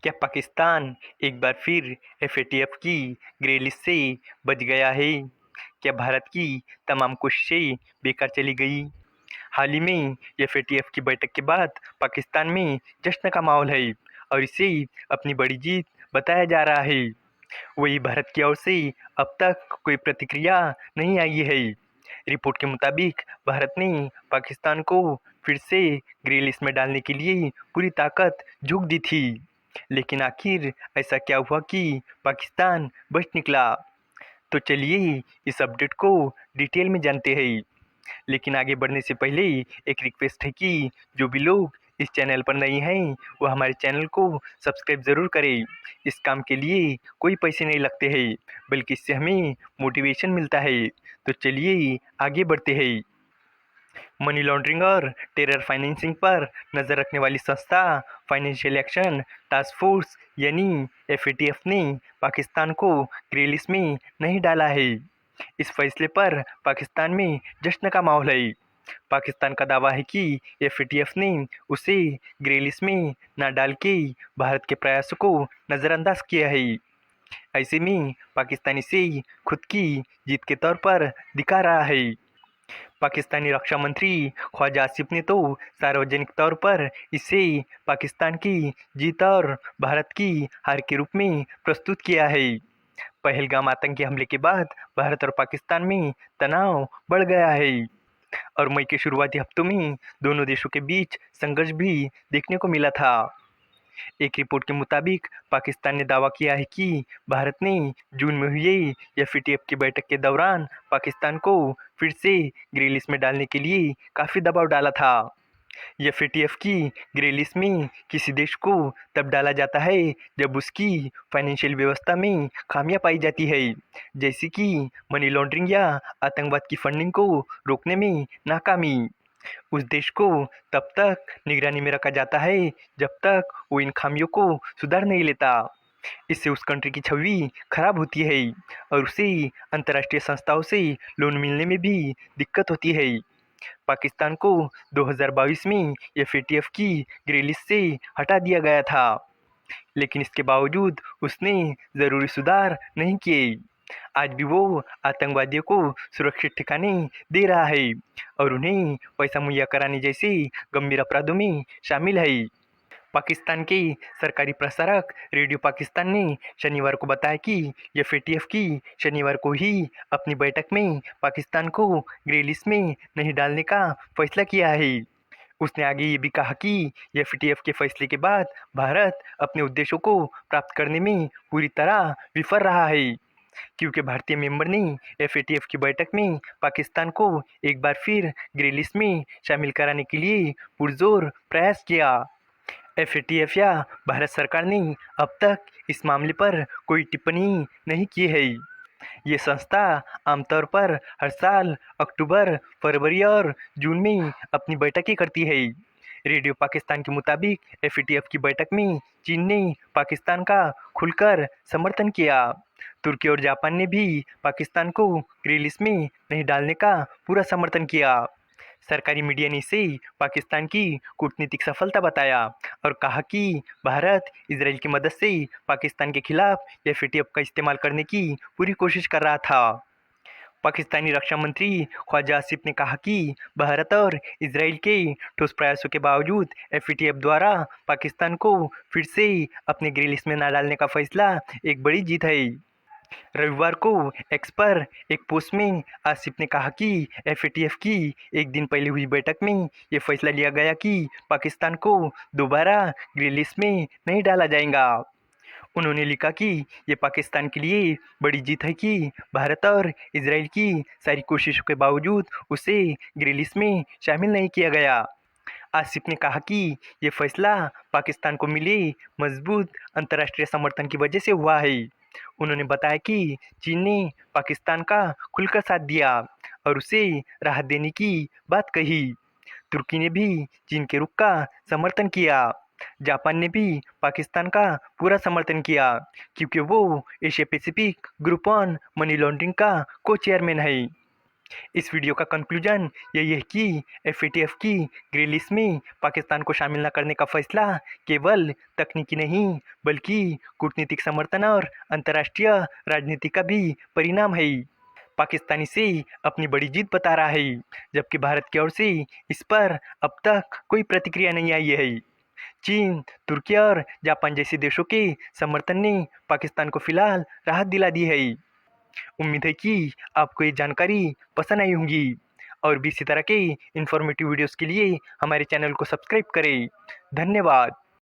क्या पाकिस्तान एक बार फिर एफएटीएफ की ग्रे लिस्ट से बच गया है? क्या भारत की तमाम कोशिशें बेकार चली गई? हाल ही में एफएटीएफ की बैठक के बाद पाकिस्तान में जश्न का माहौल है और इसे अपनी बड़ी जीत बताया जा रहा है। वही भारत की ओर से अब तक कोई प्रतिक्रिया नहीं आई है। रिपोर्ट के मुताबिक भारत ने पाकिस्तान को फिर से ग्रे लिस्ट में डालने के लिए पूरी ताकत झोंक दी थी, लेकिन आखिर ऐसा क्या हुआ कि पाकिस्तान बच निकला? तो चलिए इस अपडेट को डिटेल में जानते हैं। लेकिन आगे बढ़ने से पहले एक रिक्वेस्ट है कि जो भी लोग इस चैनल पर नए हैं वो हमारे चैनल को सब्सक्राइब ज़रूर करें। इस काम के लिए कोई पैसे नहीं लगते हैं, बल्कि इससे हमें मोटिवेशन मिलता है। तो चलिए आगे बढ़ते हैं। मनी लॉन्ड्रिंग और टेरर फाइनेंसिंग पर नज़र रखने वाली संस्था फाइनेंशियल एक्शन टास्क फोर्स यानी एफएटीएफ ने पाकिस्तान को ग्रे लिस्ट में नहीं डाला है। इस फैसले पर पाकिस्तान में जश्न का माहौल है। पाकिस्तान का दावा है कि एफएटीएफ ने उसे ग्रे लिस्ट में न डाल के भारत के प्रयासों को नज़रअंदाज किया है। ऐसे में पाकिस्तान इसे खुद की जीत के तौर पर दिखा रहा है। पाकिस्तानी रक्षा मंत्री ख्वाजा आसिफ ने तो सार्वजनिक तौर पर इसे पाकिस्तान की जीत और भारत की हार के रूप में प्रस्तुत किया है। पहलगाम आतंकी हमले के बाद भारत और पाकिस्तान में तनाव बढ़ गया है और मई के शुरुआती हफ्तों में दोनों देशों के बीच संघर्ष भी देखने को मिला था। एक रिपोर्ट के मुताबिक पाकिस्तान ने दावा किया है कि भारत ने जून में हुई एफएटीएफ की बैठक के दौरान पाकिस्तान को फिर से ग्रे लिस्ट में डालने के लिए काफ़ी दबाव डाला था। एफएटीएफ की ग्रे लिस्ट में किसी देश को तब डाला जाता है जब उसकी फाइनेंशियल व्यवस्था में खामियां पाई जाती है, जैसे कि मनी लॉन्ड्रिंग या आतंकवाद की फंडिंग को रोकने में नाकामी। उस देश को तब तक निगरानी में रखा जाता है जब तक वो इन खामियों को सुधार नहीं लेता। इससे उस कंट्री की छवि खराब होती है और उसे अंतर्राष्ट्रीय संस्थाओं से लोन मिलने में भी दिक्कत होती है। पाकिस्तान को 2022 में एफएटीएफ की ग्रे लिस्ट से हटा दिया गया था, लेकिन इसके बावजूद उसने ज़रूरी सुधार नहीं किए। आज भी वो आतंकवादियों को सुरक्षित ठिकाने दे रहा है और उन्हें पैसा मुहैया कराने जैसे गंभीर अपराधों में शामिल है। पाकिस्तान के सरकारी प्रसारक रेडियो पाकिस्तान ने शनिवार को बताया कि एफएटीएफ की शनिवार को ही अपनी बैठक में पाकिस्तान को ग्रे लिस्ट में नहीं डालने का फैसला किया है। उसने आगे ये भी कहा कि एफएटीएफ के फैसले के बाद भारत अपने उद्देश्यों को प्राप्त करने में पूरी तरह विफल रहा है, क्योंकि भारतीय मेंबर ने एफएटीएफ की बैठक में पाकिस्तान को एक बार फिर ग्रे लिस्ट में शामिल कराने के लिए पुरजोर प्रयास किया। एफएटीएफ या भारत सरकार ने अब तक इस मामले पर कोई टिप्पणी नहीं की है। ये संस्था आमतौर पर हर साल अक्टूबर, फरवरी और जून में अपनी बैठकें करती है। रेडियो पाकिस्तान के मुताबिक एफएटीएफ की बैठक में चीन ने पाकिस्तान का खुलकर समर्थन किया। तुर्की और जापान ने भी पाकिस्तान को ग्रे लिस्ट में नहीं डालने का पूरा समर्थन किया। सरकारी मीडिया ने इसे पाकिस्तान की कूटनीतिक सफलता बताया और कहा कि भारत इजराइल की मदद से पाकिस्तान के खिलाफ एफएटीएफ का इस्तेमाल करने की पूरी कोशिश कर रहा था। पाकिस्तानी रक्षा मंत्री ख्वाजा आसिफ ने कहा कि भारत और इजराइल के ठोस प्रयासों के बावजूद एफएटीएफ द्वारा पाकिस्तान को फिर से अपने ग्रे लिस्ट में न डालने का फैसला एक बड़ी जीत है। रविवार को एक्स पर एक पोस्ट में आसिफ ने कहा कि एफएटीएफ की एक दिन पहले हुई बैठक में ये फैसला लिया गया कि पाकिस्तान को दोबारा ग्रे लिस्ट में नहीं डाला जाएगा। उन्होंने लिखा कि ये पाकिस्तान के लिए बड़ी जीत है कि भारत और इजराइल की सारी कोशिशों के बावजूद उसे ग्रे लिस्ट में शामिल नहीं किया गया। आसिफ ने कहा कि ये फैसला पाकिस्तान को मिले मजबूत अंतर्राष्ट्रीय समर्थन की वजह से हुआ है। उन्होंने बताया कि चीन ने पाकिस्तान का खुलकर साथ दिया और उसे राहत देने की बात कही। तुर्की ने भी चीन के रुख का समर्थन किया। जापान ने भी पाकिस्तान का पूरा समर्थन किया, क्योंकि वो Asia Pacific group on money laundering का को चेयरमैन है। इस वीडियो का कंक्लूजन यही है कि एफएटीएफ की ग्रे लिस्ट में पाकिस्तान को शामिल न करने का फैसला केवल तकनीकी नहीं बल्कि कूटनीतिक समर्थन और अंतर्राष्ट्रीय राजनीति का भी परिणाम है। पाकिस्तान इसे अपनी बड़ी जीत बता रहा है, जबकि भारत की ओर से इस पर अब तक कोई प्रतिक्रिया नहीं आई है। चीन, तुर्की और जापान जैसे देशों के समर्थन ने पाकिस्तान को फिलहाल राहत दिला दी है। उम्मीद है कि आपको ये जानकारी पसंद आई होंगी और भी इसी तरह के इन्फॉर्मेटिव वीडियोस के लिए हमारे चैनल को सब्सक्राइब करें। धन्यवाद।